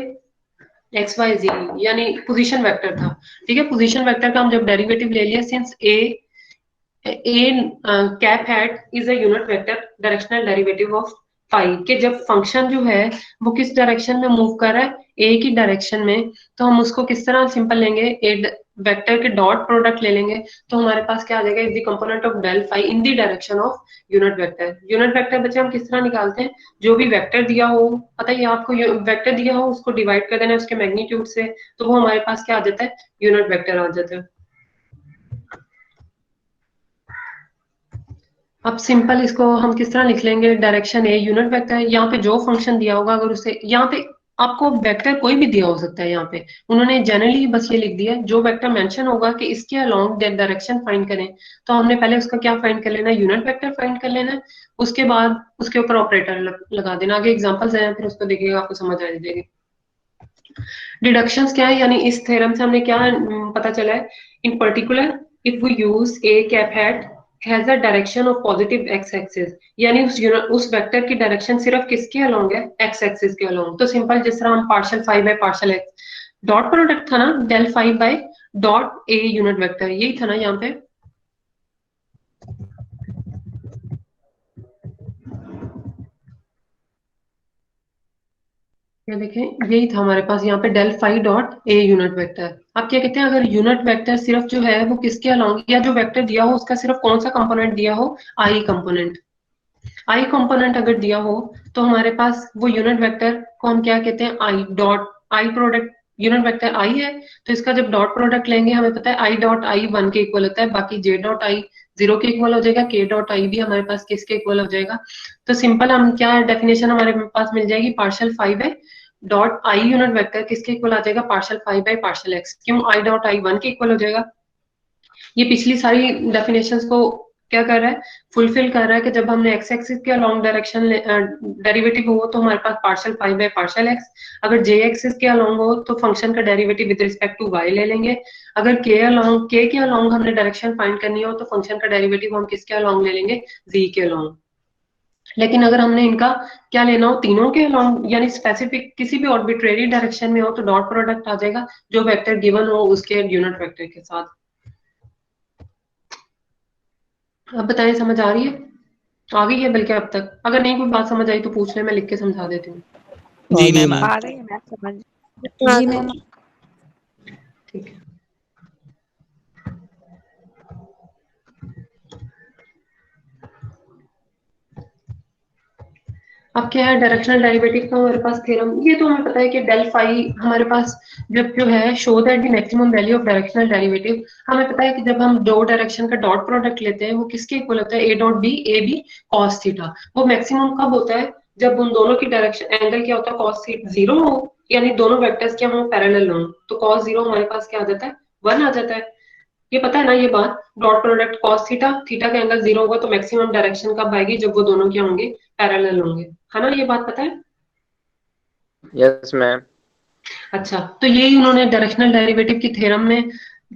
Speaker 1: एक्स वाई जी, यानी पोजीशन वेक्टर था। ठीक है, पोजीशन वेक्टर का हम जब डेरिवेटिव ले लिया, since a cap hat is a unit vector, directional derivative of phi, के जब फंक्शन जो है वो किस डायरेक्शन में मूव कर रहा है, ए की डायरेक्शन में, तो हम उसको किस तरह सिंपल लेंगे, ए वेक्टर के डॉट प्रोडक्ट ले लेंगे। तो हमारे पास क्या आ जाएगा, is the component of del phi in the direction of unit vector. Unit vector बच्चे हम किस तरह निकालते हैं, जो भी वेक्टर दिया हो, पता है आपको, वेक्टर दिया हो उसको डिवाइड कर देना है उसके मैग्नीट्यूड से, तो वो हमारे पास क्या आ जाता है, यूनिट वेक्टर आ जाता है। अब सिंपल इसको हम किस तरह लिख लेंगे, डायरेक्शन ए यूनिट वेक्टर, यहाँ पे जो फंक्शन दिया होगा अगर उसे, यहाँ पे आपको वेक्टर कोई भी दिया हो सकता है, यहाँ पे उन्होंने जनरली बस ये लिख दिया जो वेक्टर मेंशन होगा कि इसके अलोंग डायरेक्शन फाइंड करें, तो हमने पहले उसका क्या फाइंड कर लेना है, यूनिट वेक्टर फाइंड कर लेना है, उसके बाद उसके ऊपर ऑपरेटर लगा देना। आगे एग्जांपल्स हैं फिर उसको देखिएगा आपको समझ आ जाएगी। डिडक्शंस क्या है, यानी इस थ्योरम से हमने क्या पता चला है, in particular if we use a cap hat has a direction of positive x axis, यानी उस वेक्टर की डायरेक्शन सिर्फ किसके अलोंग है, एक्स एक्सिस के अलोंग। तो सिंपल जिस तरह हम partial phi by partial x dot product था ना, del phi by dot a unit vector, यही था ना यहाँ पे, ये देखें यही था हमारे पास यहाँ पे del phi dot a unit vector. आप क्या कहते हैं, अगर यूनिट वेक्टर सिर्फ जो है वो किसके अलोंग, या जो वेक्टर दिया हो उसका सिर्फ कौन सा कंपोनेंट दिया हो, आई कंपोनेंट, आई कंपोनेंट अगर दिया हो तो हमारे पास वो यूनिट वेक्टर को हम क्या कहते हैं, i dot i product, unit vector i है तो इसका जब डॉट प्रोडक्ट लेंगे हमें पता है आई डॉट आई 1 के इक्वल होता है, बाकी जे डॉट आई 0 के इक्वल हो जाएगा, के डॉट आई भी हमारे पास किसके इक्वल हो जाएगा। तो सिंपल हम क्या डेफिनेशन हमारे पास मिल जाएगी, partial phi by dot i unit vector किसके इक्वल आ जाएगा, partial phi by partial x, क्यों आई डॉट आई 1 के इक्वल हो जाएगा। ये पिछली सारी डेफिनेशंस को क्या कर रहा है, फुलफिल कर रहा है कि जब हमने एक्स एक्सिस के अलोंग डायरेक्शन डेरिवेटिव हो तो हमारे पास partial phi by partial x, अगर जे एक्सिस के अलोंग हो तो फंक्शन का derivative with respect to y ले लेंगे, अगर के अलोंग हमने डायरेक्शन फाइंड करनी हो तो फंक्शन का डेरिवेटिव हम किसके अलोंग ले लेंगे, जी के अलोंग। लेकिन अगर हमने इनका क्या लेना हो, तीनों के अलोंग यानी स्पेसिफिक किसी भी आर्बिट्रेरी डायरेक्शन में हो तो डॉट प्रोडक्ट आ जाएगा जो वेक्टर गिवन हो उसके यूनिट वेक्टर के साथ। अब बताएं समझ आ रही है, आ गई है बल्कि अब तक, अगर नहीं कोई बात समझ आई तो पूछ ले, मैं लिख के समझा देती हूँ।
Speaker 3: जी मैम
Speaker 5: आ रही है मैम समझ।
Speaker 2: जी मैम।
Speaker 1: ठीक है, अब क्या है डायरेक्शनल डेरिवेटिव का हमारे पास थ्योरम, ये तो हमें पता है कि डेल फाई हमारे पास जब जो है show that the maximum value of directional derivative, हमें पता है कि जब हम दो डायरेक्शन का डॉट प्रोडक्ट लेते हैं वो किसके इक्वल होता है, a dot b, a b cos theta. वो मैक्सिमम कब होता है, जब उन दोनों की डायरेक्शन एंगल क्या होता है, कॉस थीटा 0 हो, यानी दोनों वेक्टर्स के हम पैरेलल हों तो cos 0 हमारे पास क्या आ जाता है, 1 आ जाता है। ये पता है ना ये बात, dot product cos theta, theta का एंगल 0 होगा तो मैक्सिमम डायरेक्शन कब आएगी, जब वो दोनों क्या होंगे, पैरेलल होंगे, है ना, ये बात पता है।
Speaker 3: Yes ma'am.
Speaker 1: अच्छा, तो यही उन्होंने डायरेक्शनल डेरिवेटिव की थ्योरम में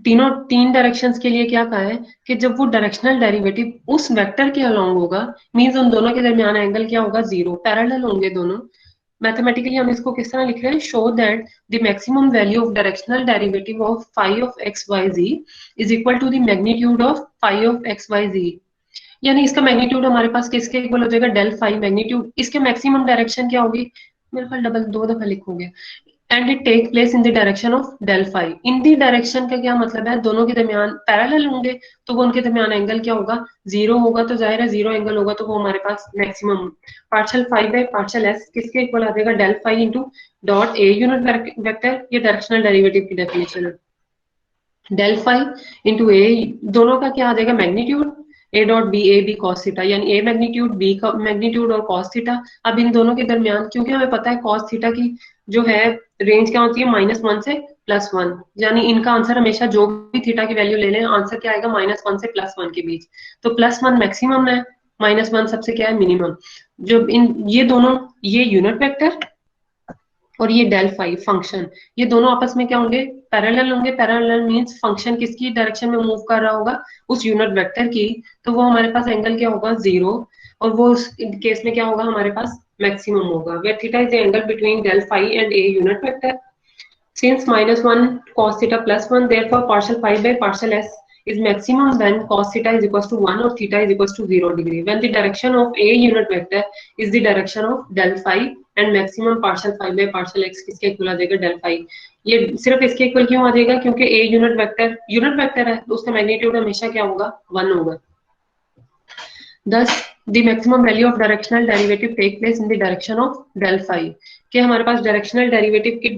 Speaker 1: तीन डायरेक्शंस के लिए क्या कहा है कि जब वो डायरेक्शनल डेरिवेटिव उस वेक्टर के अलोंग होगा, मींस उन दोनों के दरमियान एंगल क्या होगा, 0, पैरेलल होंगे दोनों। मैथमेटिकली हम इसको किस तरह लिख रहे हैं, show that the maximum value of directional derivative of phi of x Y z is equal to the magnitude of phi of x Y z. यानी इसका मैग्नीट्यूड हमारे पास किसके इक्वल हो जाएगा, डेल फाई मैग्नीट्यूड, इसके मैक्सिमम डायरेक्शन क्या होगी, मेरे ख्याल डबल दो दफा लिखोगे, and it take place in the direction of del phi. In the direction का क्या मतलब है, दोनों के दरमियान पैरेलल होंगे तो वो उनके दरमियान एंगल क्या होगा, 0 होगा, तो जाहिर है 0 एंगल होगा तो वो हमारे पास maximum partial phi by partial s किसके इक्वल आ जाएगा, del phi into dot a unit vector. ये डायरेक्शनल डेरिवेटिव की डेफिनेशन है, डेल फाई इंटू ए, दोनों का क्या आ जाएगा, magnitude, a dot b, a b cos theta, यानी ए मैग्नीट्यूड बी का मैग्नीट्यूड और कॉस थीटा। अब इन दोनों के दरमियान, क्योंकि हमें पता है कॉस थीटा की जो है रेंज क्या होती है, -1 से +1, यानी इनका आंसर हमेशा जो भी थीटा की वैल्यू ले लें आंसर क्या आएगा, -1 से +1 के बीच। तो +1 मैक्सिमम है, -1 सबसे क्या है, मिनिमम। जो इन ये दोनों, ये यूनिट वेक्टर और ये डेल फाई फंक्शन, ये दोनों आपस में क्या होंगे, पैरेलल होंगे। पैरेलल मींस फंक्शन किसकी डायरेक्शन में मूव कर रहा होगा, उस यूनिट वेक्टर की, तो वो हमारे पास एंगल क्या होगा, 0, और वो उस केस में क्या होगा, हमारे पास मैक्सिमम होगा, where theta is the angle between del phi and a unit vector. Since -1 cos theta +1, therefore partial phi by partial s is maximum when cos theta is equals to 1 or theta is equals to 0 degree. When the direction of a unit vector is the direction of del phi and maximum partial phi by partial x किसके equal आ जाएगा, del phi। ये सिर्फ इसके equal क्यों आ जाएगा, क्योंकि a unit vector है तो उसका मैग्नीट्यूड हमेशा क्या होगा, 1 होगा। Thus, the maximum value of directional derivative take place in the direction of del phi। कि हमारे पास डायरेक्शनल डेरिवेटिव की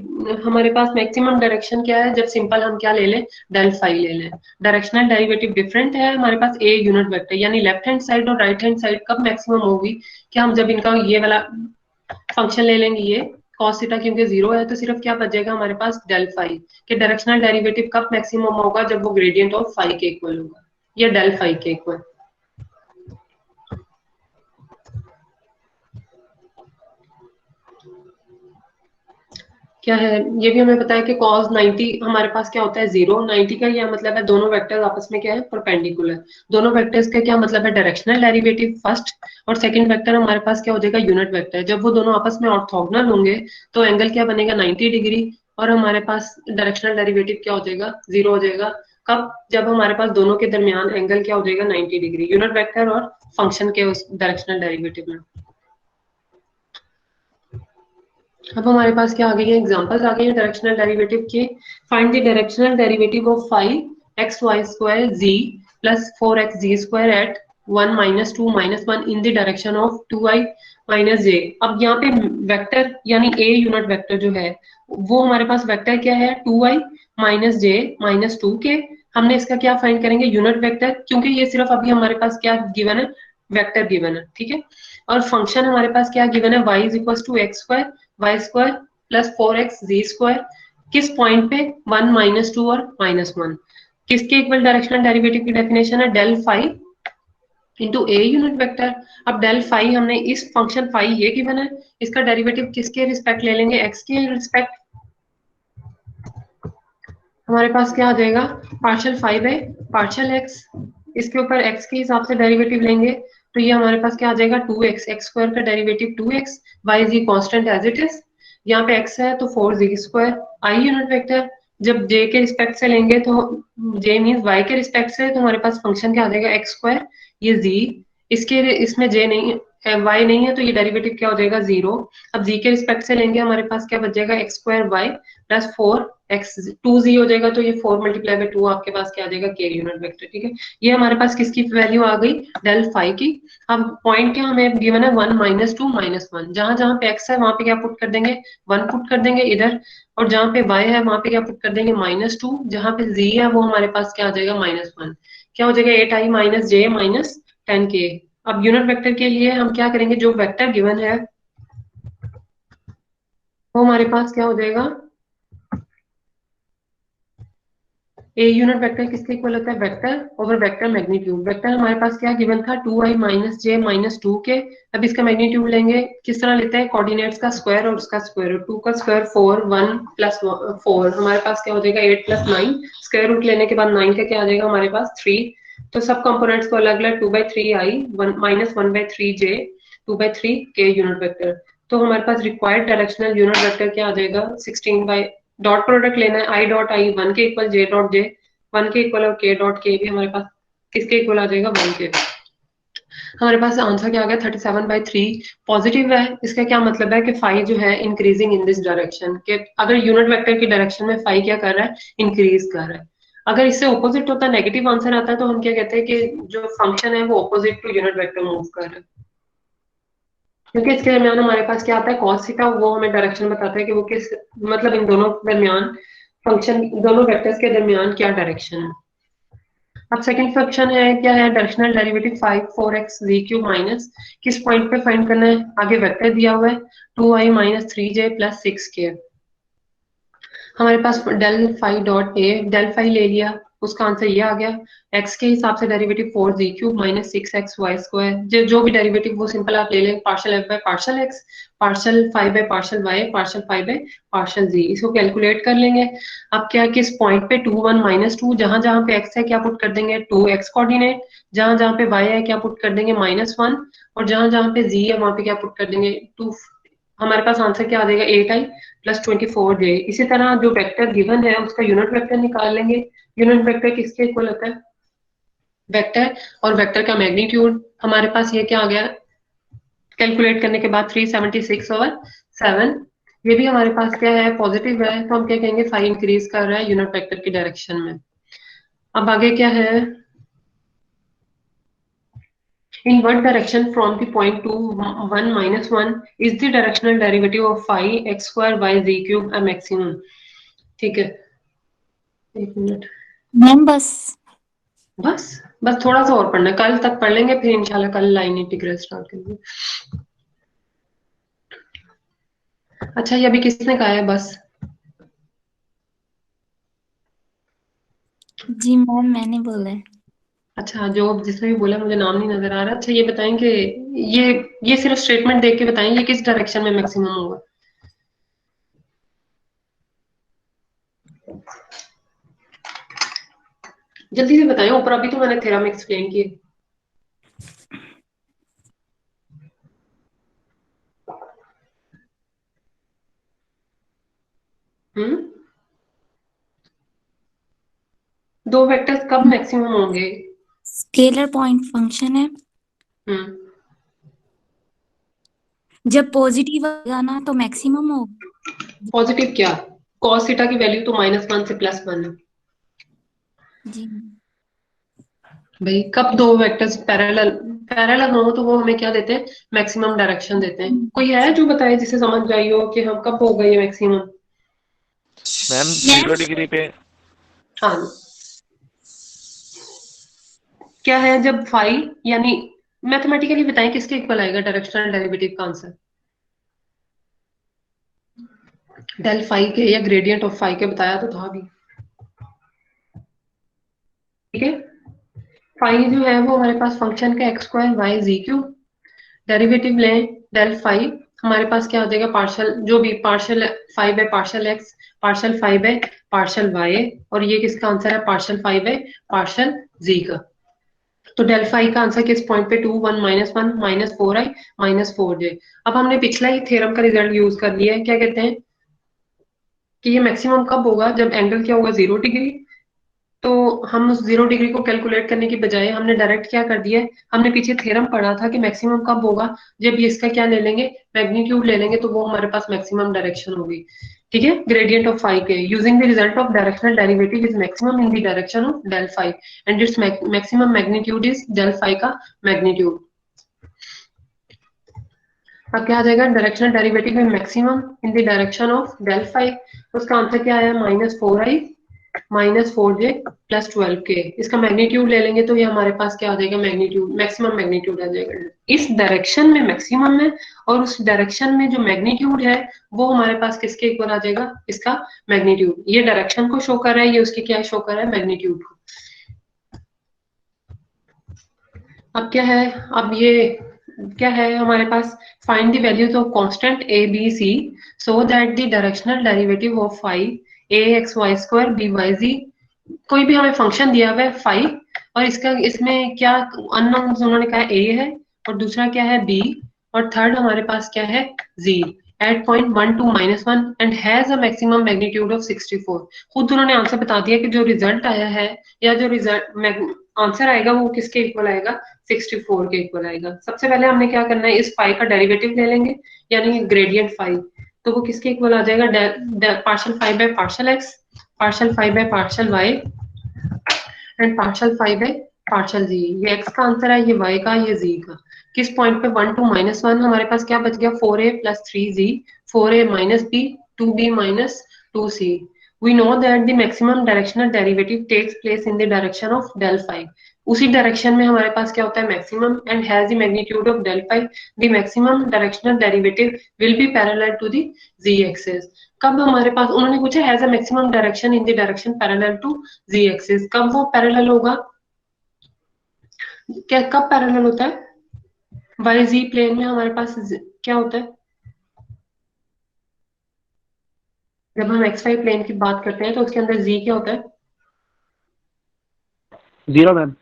Speaker 1: हमारे पास मैक्सिमम डायरेक्शन क्या है, जब सिंपल हम क्या ले लें, डेल फाई ले लें। डायरेक्शनल डेरिवेटिव डिफरेंट है हमारे पास ए यूनिट वेक्टर, यानी लेफ्ट हैंड साइड और राइट हैंड साइड कब मैक्सिमम होगी, कि हम जब इनका ये वाला फंक्शन ले लेंगे, ये cos थीटा क्योंकि 0 है तो सिर्फ क्या बचेगा हमारे पास, डेल फाई। कि डायरेक्शनल डेरिवेटिव कब मैक्सिमम होगा, जब वो ग्रेडियंट ऑफ फाई के इक्वल होगा, या डेल फाई के इक्वल। क्या है, ये भी हमें पता है कि cos 90 हमारे पास क्या होता है, 0, 90 का यह मतलब है दोनों वेक्टर्स आपस में क्या है, परपेंडिकुलर। दोनों वेक्टर्स का क्या मतलब है, डायरेक्शनल डेरिवेटिव फर्स्ट, और सेकंड वेक्टर हमारे पास क्या हो जाएगा, यूनिट वेक्टर। जब वो दोनों आपस में ऑर्थोगोनल होंगे तो एंगल क्या बनेगा, 90 डिग्री, और हमारे पास डायरेक्शनल डेरिवेटिव क्या हो जाएगा, 0 हो जाएगा। कब, जब हमारे पास दोनों के दरमियान एंगल क्या हो जाएगा, 90 डिग्री, यूनिट वेक्टर और फंक्शन के उस डायरेक्शनल डेरिवेटिव में। अब हमारे पास क्या आ गई है, एग्जांपल्स आ गए हैं डायरेक्शनल डेरिवेटिव के। Find the directional derivative of 5xy² z plus 4xz² at 1 -2 -1 in the direction of 2i j। अब यहाँ पे वेक्टर यानी a यूनिट वेक्टर जो है वो हमारे पास वेक्टर क्या है, 2i j -2k। हमने इसका क्या फाइंड करेंगे, यूनिट वेक्टर, क्योंकि ये सिर्फ अभी हमारे पास क्या गिवन है, वेक्टर गिवन है, ठीक है। और फंक्शन हमारे पास क्या गिवन है, y is equal to x² y² plus 4xz²। किस पॉइंट पे, 1 -2 और -1। किसके इक्वल डायरेक्शनल डेरिवेटिव की डेफिनेशन है, del phi into a unit vector. अब डेल फाई हमने इस फंक्शन फाई ये गिवन है, इसका डेरिवेटिव किसके रिस्पेक्ट ले लेंगे, एक्स के रिस्पेक्ट। हमारे पास क्या आ जाएगा, partial phi by partial x, इसके ऊपर एक्स के हिसाब से डेरिवेटिव लेंगे तो ये हमारे पास क्या आ जाएगा, 2x, x² का derivative 2x, y z constant as it is, यहाँ पे x है तो 4z², i यूनिट वेक्टर। जब j के रिस्पेक्ट से लेंगे तो j मींस y के रिस्पेक्ट से, तो हमारे पास फंक्शन क्या आ जाएगा, x², ये z, इसके इसमें j नहीं है, y नहीं है तो ये डेरिवेटिव क्या हो जाएगा, 0। अब z के रिस्पेक्ट से लेंगे हमारे पास क्या बच जाएगा, x² y plus 4x 2z हो जाएगा, तो ये 4 मल्टीप्लाई बाय 2 आपके पास क्या आ जाएगा, k यूनिट वेक्टर, ठीक है। ये हमारे पास किसकी वैल्यू आ गई, डेल फाई की। अब पॉइंट क्या हमें गिवन है, 1 -2 -1, जहां जहां पे x है वहां पे क्या पुट कर देंगे, 1 पुट कर देंगे इधर, और जहां पे y है वहां पे क्या पुट कर देंगे, -2, जहां पे z है वो हमारे पास क्या आ जाएगा, -1। क्या हो जाएगा, 8i j -10k। अब यूनिट वेक्टर के लिए हम क्या करेंगे, जो वेक्टर गिवन है वो हमारे पास क्या हो जाएगा, ए यूनिट वेक्टर किसके इक्वल होता है, vector over vector magnitude. Vector हमारे पास क्या गिवन था, 2i माइनस जे माइनस 2 के। अब इसका मैग्नीट्यूड लेंगे, किस तरह लेते हैं, कोऑर्डिनेट्स का स्क्वायर और उसका स्क्वायर रूट। 2 का स्क्वायर 4, 1 प्लस 4 हमारे पास क्या हो जाएगा 8 प्लस 9। स्क्वायर रूट लेने के बाद 9 का क्या आ जाएगा हमारे पास 3। तो सब कंपोनेंट्स को अलग अलग 2/3i माइनस 1/3j 2/3 के यूनिट वेक्टर। तो हमारे पास रिक्वायर्ड डायरेक्शनल यूनिट वेक्टर क्या आ जाएगा 16 बाई, डॉट प्रोडक्ट लेना है, आई डॉट आई 1 के इक्वल जे डॉट जे 1 के इक्वल, और के डॉट के भी हमारे पास किसके इक्वल आ जाएगा 1 के। हमारे पास आंसर क्या आ गया 37/3। पॉजिटिव है, इसका क्या मतलब है कि फाई जो है इंक्रीजिंग इन दिस डायरेक्शन, कि अगर यूनिट वेक्टर की डायरेक्शन में फाई क्या कर रहा है, इंक्रीज कर रहा है। अगर इससे ऑपोजिट होता है, नेगेटिव आंसर आता है, तो हम क्या कहते हैं कि जो फंक्शन है वो opposite to unit vector move कर रहा है। क्योंकि इसके दरमियान हमारे पास क्या आता है कॉस थीटा, वो हमें डायरेक्शन बताता है कि वो किस, मतलब इन दोनों के दरमियान फंक्शन, दोनों वेक्टर्स के दरमियान क्या डायरेक्शन है। अब सेकंड फंक्शन है, क्या है, directional derivative 5 4x z cube minus, किस पॉइंट पे फाइंड करना है, आगे वेक्टर दिया हुआ है 2i minus 3j plus 6k। हमारे पास del phi dot a, del phi ले लिया, उसका आंसर ये आ गया। x के हिसाब से derivative 4z cube minus 6xy square, जो भी डेरिवेटिव वो सिंपल आप ले लें, partial f by partial x, partial phi by partial y, partial phi by partial z, इसको कैलकुलेट कर लेंगे। अब क्या, किस पॉइंट पे 2 1 माइनस 2, जहां जहां पे x है क्या पुट कर देंगे 2x कोऑर्डिनेट, जहां जहां पे y है क्या पुट कर देंगे -1, और जहां जहां पे z है वहां पे क्या पुट कर देंगे 2। हमारे पास आंसर क्या आ जाएगा 8i प्लस 24j। इसी तरह जो वेक्टर गिवन है उसका यूनिट वेक्टर निकाल लेंगे। यूनिट वेक्टर किसके इक्वल होता है, वेक्टर और वेक्टर का मैग्नीट्यूड। हमारे पास ये क्या आ गया, कैलकुलेट करने के बाद 376 ओवर 7। ये भी हमारे पास क्या है पॉजिटिव है, तो हम क्या कहेंगे फाई इंक्रीज कर रहा है यूनिट वेक्टर की डायरेक्शन में। अब आगे क्या है, in what direction from the point 2 1 minus 1 is the directional derivative of phi x square y z cube a maximum। ठीक है, एक मिनट,
Speaker 4: मैम बस
Speaker 1: बस बस थोड़ा सा और पढ़ना है, कल तक पढ़ लेंगे, फिर इंशाल्लाह कल लाइन इंटीग्रल स्टार्ट करेंगे। अच्छा ये अभी किसने कहा है बस,
Speaker 4: जी मैम मैंने बोला है।
Speaker 1: अच्छा जो जिसने भी बोला मुझे नाम नहीं नजर आ रहा। अच्छा ये बताएं कि ये ये सिर्फ स्टेटमेंट देख के बताएं, ये किस डायरेक्शन में मैक्सिमम होगा। जल्दी से बताएं, ऊपर अभी तो मैंने थ्योरम एक्सप्लेन किए। हम्म, दो वेक्टर्स कब मैक्सिमम होंगे।
Speaker 4: स्केलर पॉइंट फंक्शन है,
Speaker 1: हम्म,
Speaker 4: जब पॉजिटिव आएगा ना तो मैक्सिमम होगा।
Speaker 1: पॉजिटिव क्या, कॉस थीटा की वैल्यू तो -1 से +1 है।
Speaker 4: जी
Speaker 1: भाई कब दो वेक्टर्स पैरेलल पैरेलल हो तो वो हमें क्या देते हैं, मैक्सिमम डायरेक्शन देते हैं। कोई है जो बताए जिसे समझ आई हो कि हम कब होगा ये मैक्सिमम।
Speaker 7: मैम
Speaker 4: मैम
Speaker 7: 0 डिग्री पे।
Speaker 1: हाँ, क्या है जब फाई, यानी मैथमेटिकली बताएं किसके इक्वल आएगा डायरेक्शनल डेरिवेटिव का आंसर, डेल फाई के या ग्रेडियंट ऑफ फाई के, बताया तो था भी। ठीक है, फाई जो है वो हमारे पास फंक्शन का x square y z cube, derivative लें डेल फाई, हमारे पास क्या हो जाएगा पार्शियल, जो भी partial phi by partial x, partial phi by partial y, और ये किसका आंसर है partial phi by partial z का। तो डेल फाई का आंसर किस पॉइंट पे 2 1 -1 -4i -4j। अब हमने पिछला ही थ्योरम का रिजल्ट यूज कर लिया है, क्या कहते हैं कि ये मैक्सिमम कब होगा, जब एंगल क्या होगा 0 डिग्री। तो हम उस 0 डिग्री को कैलकुलेट करने की बजाय हमने डायरेक्ट क्या कर दिया है, हमने पीछे थ्योरम पढ़ा था कि मैक्सिमम कब होगा, जब ये इसका क्या ले लेंगे मैग्नीट्यूड ले लेंगे, तो वो हमारे पास मैक्सिमम डायरेक्शन होगी। ठीक है, ग्रेडियंट ऑफ फाई के using the result of directional derivative is maximum in the direction of del phi and its maximum magnitude is del phi का मैग्नीट्यूड। अब क्या आ जाएगा, डायरेक्शनल डेरिवेटिव है maximum in the direction of del phi, उसका answer क्या आया -4i -4j + 12k। इसका मैग्नीट्यूड ले लेंगे तो ये हमारे पास क्या आ जाएगा, मैग्नीट्यूड, मैक्सिमम मैग्नीट्यूड आ जाएगा। इस डायरेक्शन में मैक्सिमम है और उस डायरेक्शन में जो मैग्नीट्यूड है वो हमारे पास किसके इक्वल आ जाएगा, इसका मैग्नीट्यूड। ये डायरेक्शन को शो कर रहा है, ये उसके क्या शो कर रहा है, मैग्नीट्यूड को। अब क्या है, अब ये क्या है हमारे पास, find the values of constant a b c so that the directional derivative of phi ax(y)² by(z), कोई भी हमें फंक्शन दिया हुआ है फाई, और इसका इसमें क्या अननोन्स उन्होंने कहा a है और दूसरा क्या है b और थर्ड हमारे पास क्या है z at point 1 to -1 and has a maximum magnitude of 64। खुद उन्होंने आंसर बता दिया कि जो रिजल्ट आया है या जो रिजल्ट आंसर आएगा वो किसके इक्वल आएगा, 64 के इक्वल आएगा। सबसे पहले हमने क्या करना है, इस फाई का डेरिवेटिव ले लेंगे, यानी ग्रेडियंट फाई, तो वो किसके इक्वल आ जाएगा, partial phi by partial x, partial phi by partial y and partial phi by partial z. ये एक्स का आंसर है, ये वाई का, ये जी का। किस पॉइंट पे 1 to -1 हमारे पास क्या बच गया, 4a + 3z 4a - b 2b - 2c। We know that the maximum directional derivative takes place in the direction of del phi। उसी डायरेक्शन में हमारे पास क्या होता है, maximum, and has the magnitude of del phi। The maximum directional derivative will be parallel to the z axis। कब हमारे पास उन्होंने पूछा has a maximum direction in the direction parallel to z axis, कब वो पैरेलल होगा, क्या कब पैरेलल होता है, वाई जी प्लेन में हमारे पास क्या होता है, जब हम एक्स वाई प्लेन की बात करते हैं तो उसके अंदर जी क्या होता है,
Speaker 7: 0 मैम।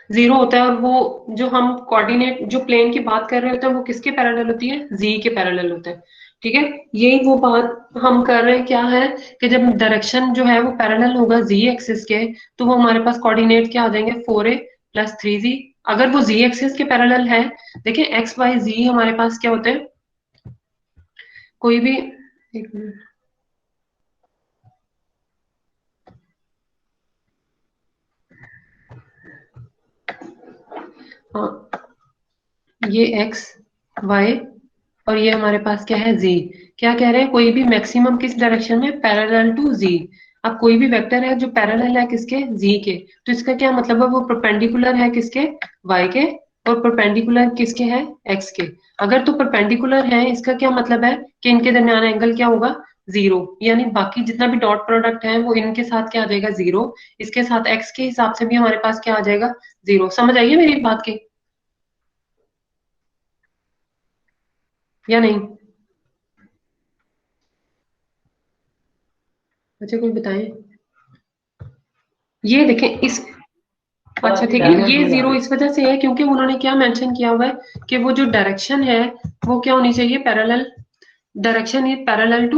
Speaker 1: 0 होता है। और वो जो हम कोऑर्डिनेट जो प्लेन की बात कर रहे होते हैं वो किसके पैरेलल होती है, जी के पैरेलल होता है। ठीक है, यही वो बात हम कर रहे हैं, क्या है कि जब डायरेक्शन जो है वो पैरेलल होगा जी एक्सिस के, तो वो हमारे पास कोऑर्डिनेट क्या आ जाएंगे, 4a + 3z। अगर वो जी एक्सिस के पैरेलल है, देखिए एक्स वाई जी हमारे पास क्या होते हैं, कोई भी, एक मिनट, हाँ, ये x y और ये हमारे पास क्या है z। क्या कह रहे हैं, कोई भी मैक्सिमम किस डायरेक्शन में, पैरेलल टू z। अब कोई भी वेक्टर है जो पैरेलल है किसके, z के, तो इसका क्या मतलब है, वो परपेंडिकुलर है किसके, y के, और परपेंडिकुलर किसके है, x के। अगर तो परपेंडिकुलर है, इसका क्या मतलब है कि इनके दरमियान एंगल क्या होगा, 0, यानी बाकी जितना भी डॉट प्रोडक्ट है वो इनके साथ क्या आ जाएगा, 0। इसके साथ x के हिसाब से भी हमारे पास क्या आ जाएगा, 0। समझ आइए मेरी बात की या नहीं, अच्छा कोई बताएं। ये देखें इस, अच्छा ठीक है, ये 0 इस वजह से है क्योंकि उन्होंने क्या मेंशन किया हुआ है कि वो जो डायरेक्शन है वो क्या होनी चाहिए, parallel, direction is parallel to